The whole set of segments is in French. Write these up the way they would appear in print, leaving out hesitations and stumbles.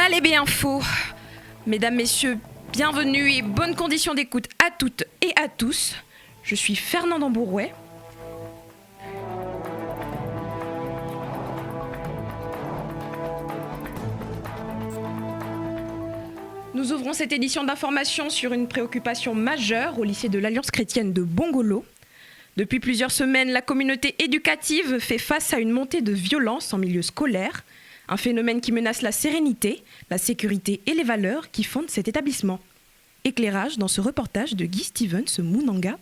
Malébé Info. Mesdames, Messieurs, bienvenue et bonnes conditions d'écoute à toutes et à tous. Je suis Fernand Ambourouet. Nous ouvrons cette édition d'information sur une préoccupation majeure au lycée de l'Alliance chrétienne de Bongolo. Depuis plusieurs semaines, la communauté éducative fait face à une montée de violence en milieu scolaire, un phénomène qui menace la sérénité, la sécurité et les valeurs qui fondent cet établissement. Éclairage dans ce reportage de Guy Stevens Munanga.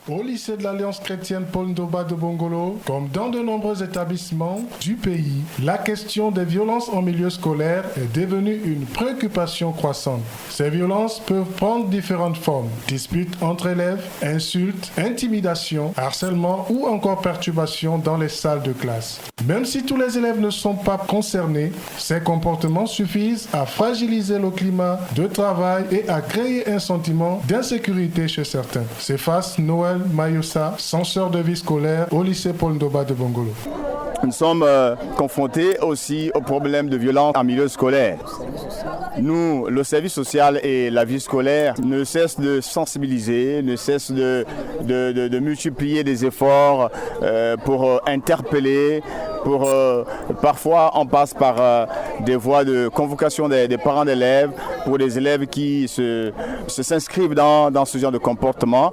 Au lycée de l'Alliance chrétienne Paul Ndoba de Bongolo, comme dans de nombreux établissements du pays, la question des violences en milieu scolaire est devenue une préoccupation croissante. Ces violences peuvent prendre différentes formes: disputes entre élèves, insultes, intimidations, harcèlement ou encore perturbations dans les salles de classe. Même si tous les élèves ne sont pas concernés, ces comportements suffisent à fragiliser le climat de travail et à créer un sentiment d'insécurité chez certains. S'efface Noël Mayossa, censeur de vie scolaire au lycée Paul Ndoba de Bongolo. Nous sommes confrontés aussi au problème de violence en milieu scolaire. Nous, le service social et la vie scolaire ne cessent de sensibiliser, ne cessent de multiplier des efforts pour interpeller. Parfois, on passe par des voies de convocation des parents d'élèves pour des élèves qui s'inscrivent dans ce genre de comportement.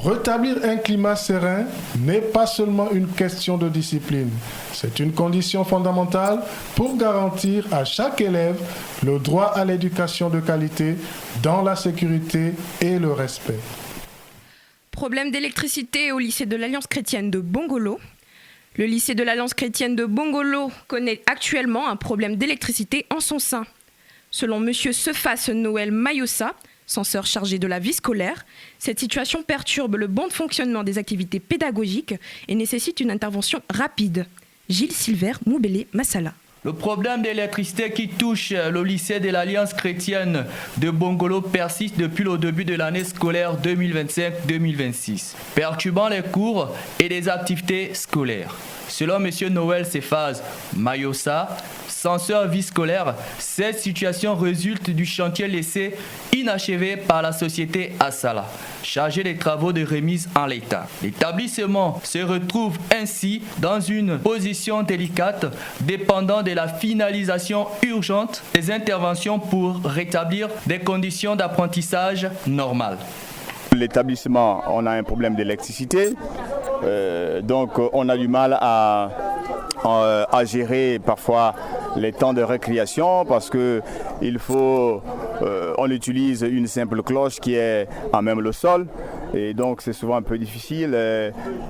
Rétablir un climat serein n'est pas seulement une question de discipline. C'est une condition fondamentale pour garantir à chaque élève le droit à l'éducation de qualité dans la sécurité et le respect. Problème d'électricité au lycée de l'Alliance chrétienne de Bongolo. Le lycée de l'Alliance chrétienne de Bongolo connaît actuellement un problème d'électricité en son sein. Selon M. Sefas Noël Mayossa, censeur chargé de la vie scolaire, cette situation perturbe le bon fonctionnement des activités pédagogiques et nécessite une intervention rapide. Gilles Silver, Moubélé, Massala. Le problème d'électricité qui touche le lycée de l'Alliance chrétienne de Bongolo persiste depuis le début de l'année scolaire 2025-2026, perturbant les cours et les activités scolaires. Selon M. Noël Sefas Mayossa, censeur vie scolaire, cette situation résulte du chantier laissé inachevé par la société Assala, chargée des travaux de remise en l'état. L'établissement se retrouve ainsi dans une position délicate, dépendant de la finalisation urgente des interventions pour rétablir des conditions d'apprentissage normales. L'établissement, on a un problème d'électricité, donc on a du mal à gérer parfois les temps de récréation parce que on utilise une simple cloche qui est à même le sol et donc c'est souvent un peu difficile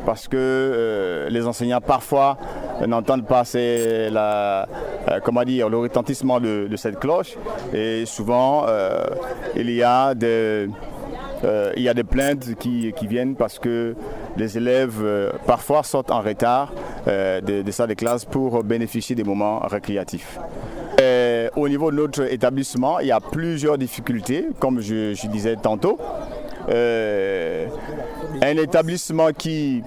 parce que les enseignants parfois n'entendent pas le retentissement de cette cloche et souvent il y a des plaintes qui viennent parce que les élèves parfois sortent en retard de salle de classe pour bénéficier des moments récréatifs. Au niveau de notre établissement, il y a plusieurs difficultés, comme je disais tantôt. Un établissement qui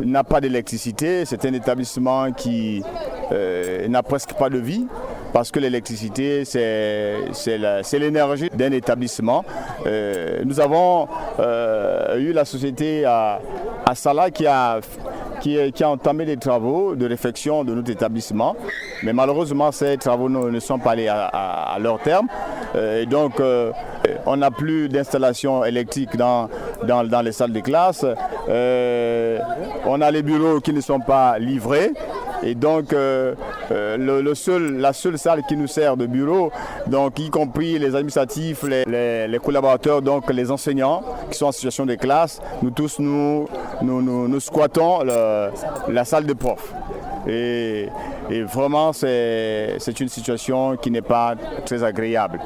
n'a pas d'électricité, c'est un établissement qui n'a presque pas de vie. Parce que l'électricité, c'est l'énergie d'un établissement. Nous avons eu la société à Sala qui a entamé des travaux de réfection de notre établissement. Mais malheureusement, ces travaux ne sont pas allés à leur terme. Donc, on n'a plus d'installation électrique dans les salles de classe. On a les bureaux qui ne sont pas livrés. Et donc, la seule salle qui nous sert de bureau, donc y compris les administratifs, les collaborateurs, donc les enseignants qui sont en situation de classe, nous tous, nous squattons la salle de prof. Et vraiment, c'est une situation qui n'est pas très agréable.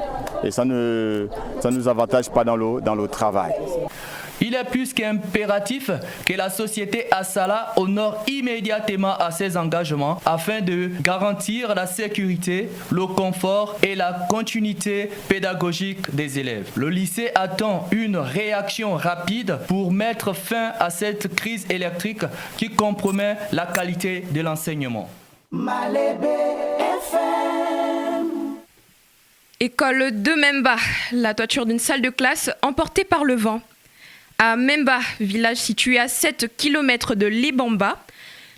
Et ça ne nous avantage pas dans le travail. Il est plus qu'impératif que la société Assala honore immédiatement à ses engagements afin de garantir la sécurité, le confort et la continuité pédagogique des élèves. Le lycée attend une réaction rapide pour mettre fin à cette crise électrique qui compromet la qualité de l'enseignement. Malébé FM École de Memba, la toiture d'une salle de classe emportée par le vent. À Memba, village situé à 7 km de Libamba,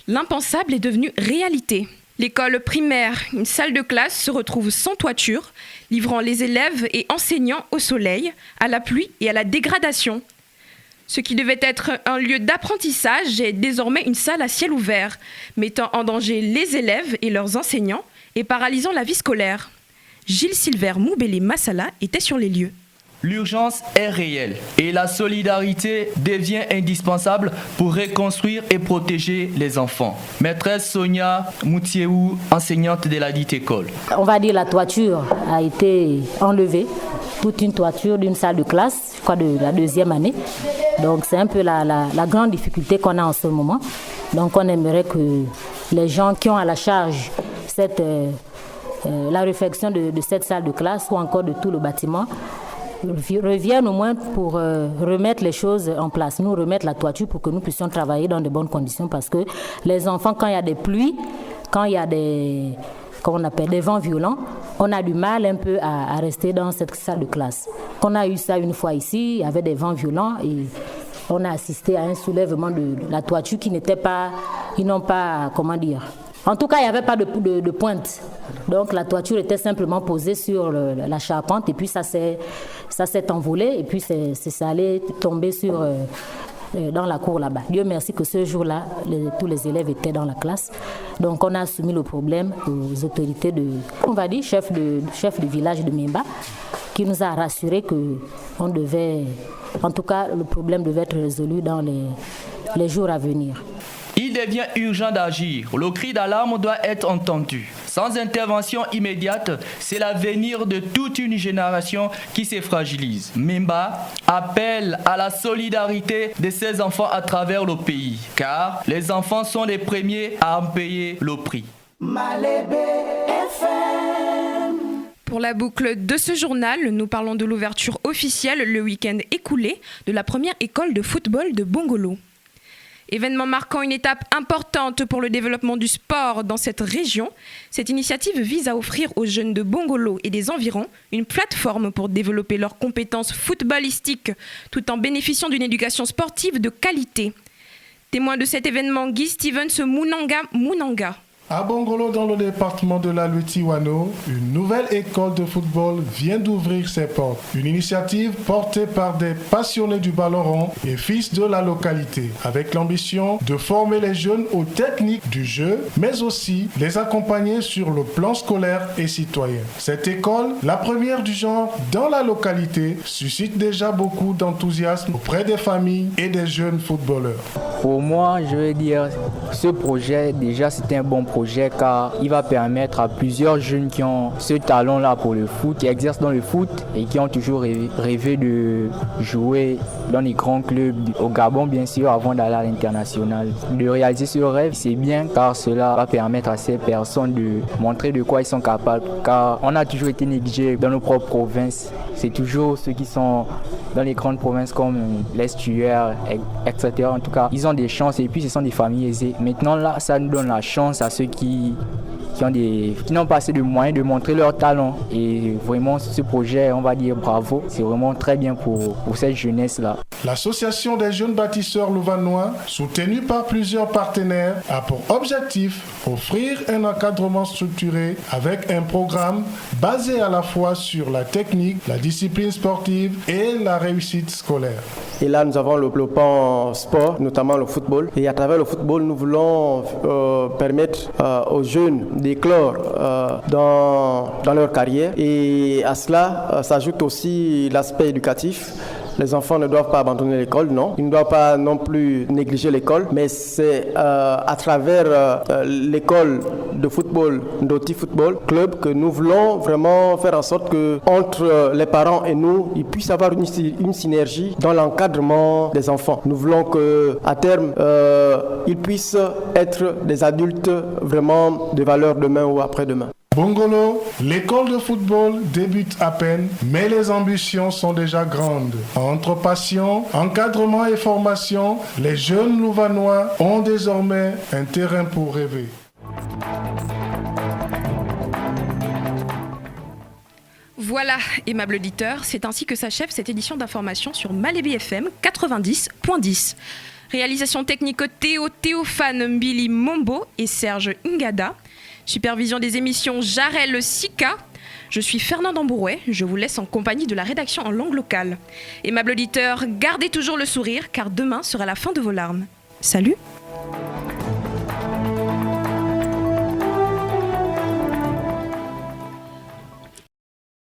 l'impensable est devenu réalité. L'école primaire, une salle de classe, se retrouve sans toiture, livrant les élèves et enseignants au soleil, à la pluie et à la dégradation. Ce qui devait être un lieu d'apprentissage est désormais une salle à ciel ouvert, mettant en danger les élèves et leurs enseignants et paralysant la vie scolaire. Gilles Silver Moubélé Massala était sur les lieux. L'urgence est réelle et la solidarité devient indispensable pour reconstruire et protéger les enfants. Maîtresse Sonia Moutieou, enseignante de la dite école. On va dire la toiture a été enlevée, toute une toiture d'une salle de classe, je crois de la 2e année. Donc c'est un peu la grande difficulté qu'on a en ce moment. Donc on aimerait que les gens qui ont à la charge la réfection de cette salle de classe ou encore de tout le bâtiment reviennent au moins pour remettre les choses en place, nous remettre la toiture pour que nous puissions travailler dans de bonnes conditions parce que les enfants, quand il y a des pluies, quand il y a des vents violents, on a du mal un peu à rester dans cette salle de classe. On a eu ça une fois ici, il y avait des vents violents et on a assisté à un soulèvement de la toiture qui n'était pas, en tout cas, il n'y avait pas de pointe. Donc la toiture était simplement posée sur la charpente et puis ça s'est envolé et puis ça allait tomber dans la cour là-bas. Dieu merci que ce jour-là, tous les élèves étaient dans la classe. Donc on a soumis le problème aux autorités chef de village de Memba, qui nous a rassuré que le problème devait être résolu dans les jours à venir. Il devient urgent d'agir. Le cri d'alarme doit être entendu. Sans intervention immédiate, c'est l'avenir de toute une génération qui se fragilise. Memba appelle à la solidarité de ses enfants à travers le pays, car les enfants sont les premiers à en payer le prix. Pour la boucle de ce journal, nous parlons de l'ouverture officielle le week-end écoulé de la première école de football de Bongolo. Événement marquant une étape importante pour le développement du sport dans cette région, cette initiative vise à offrir aux jeunes de Bongolo et des environs une plateforme pour développer leurs compétences footballistiques tout en bénéficiant d'une éducation sportive de qualité. Témoin de cet événement, Guy Stevens Mounanga. À Bongolo, dans le département de la Lutiwano, une nouvelle école de football vient d'ouvrir ses portes. Une initiative portée par des passionnés du ballon rond et fils de la localité, avec l'ambition de former les jeunes aux techniques du jeu, mais aussi les accompagner sur le plan scolaire et citoyen. Cette école, la première du genre dans la localité, suscite déjà beaucoup d'enthousiasme auprès des familles et des jeunes footballeurs. Pour moi, je veux dire, ce projet, déjà, c'est un bon projet car il va permettre à plusieurs jeunes qui ont ce talent-là pour le foot, qui exercent dans le foot et qui ont toujours rêvé de jouer dans les grands clubs au Gabon, bien sûr, avant d'aller à l'international. De réaliser ce rêve, c'est bien car cela va permettre à ces personnes de montrer de quoi ils sont capables. Car on a toujours été négligés dans nos propres provinces. C'est toujours ceux qui sont dans les grandes provinces comme l'Estuaire, etc. En tout cas, ils ont des chances et puis ce sont des familles aisées. Maintenant, là, ça nous donne la chance à ceux qui n'ont pas assez de moyens de montrer leur talent. Et vraiment, ce projet, on va dire bravo. C'est vraiment très bien pour cette jeunesse-là. L'association des jeunes bâtisseurs louvainois, soutenue par plusieurs partenaires, a pour objectif offrir un encadrement structuré avec un programme basé à la fois sur la technique, la discipline sportive et la réussite scolaire. Et là, nous avons le plan sport, notamment le football. Et à travers le football, nous voulons permettre aux jeunes d'éclore dans leur carrière. Et à cela s'ajoute aussi l'aspect éducatif. Les enfants ne doivent pas abandonner l'école, non. Ils ne doivent pas non plus négliger l'école, mais c'est à travers l'école de football, Ndoti Football Club, que nous voulons vraiment faire en sorte que entre les parents et nous, il puisse y avoir une synergie dans l'encadrement des enfants. Nous voulons qu'à terme, ils puissent être des adultes vraiment de valeur demain ou après-demain. Bongolo, l'école de football débute à peine, mais les ambitions sont déjà grandes. Entre passion, encadrement et formation, les jeunes Louvainois ont désormais un terrain pour rêver. Voilà, aimable auditeur, c'est ainsi que s'achève cette édition d'information sur Malébi FM 90.10. Réalisation technique Théophane Mbili Mombo et Serge Ngada. Supervision des émissions Jarel Sika. Je suis Fernand Ambourouet, je vous laisse en compagnie de la rédaction en langue locale. Aimable auditeur, gardez toujours le sourire car demain sera la fin de vos larmes. Salut!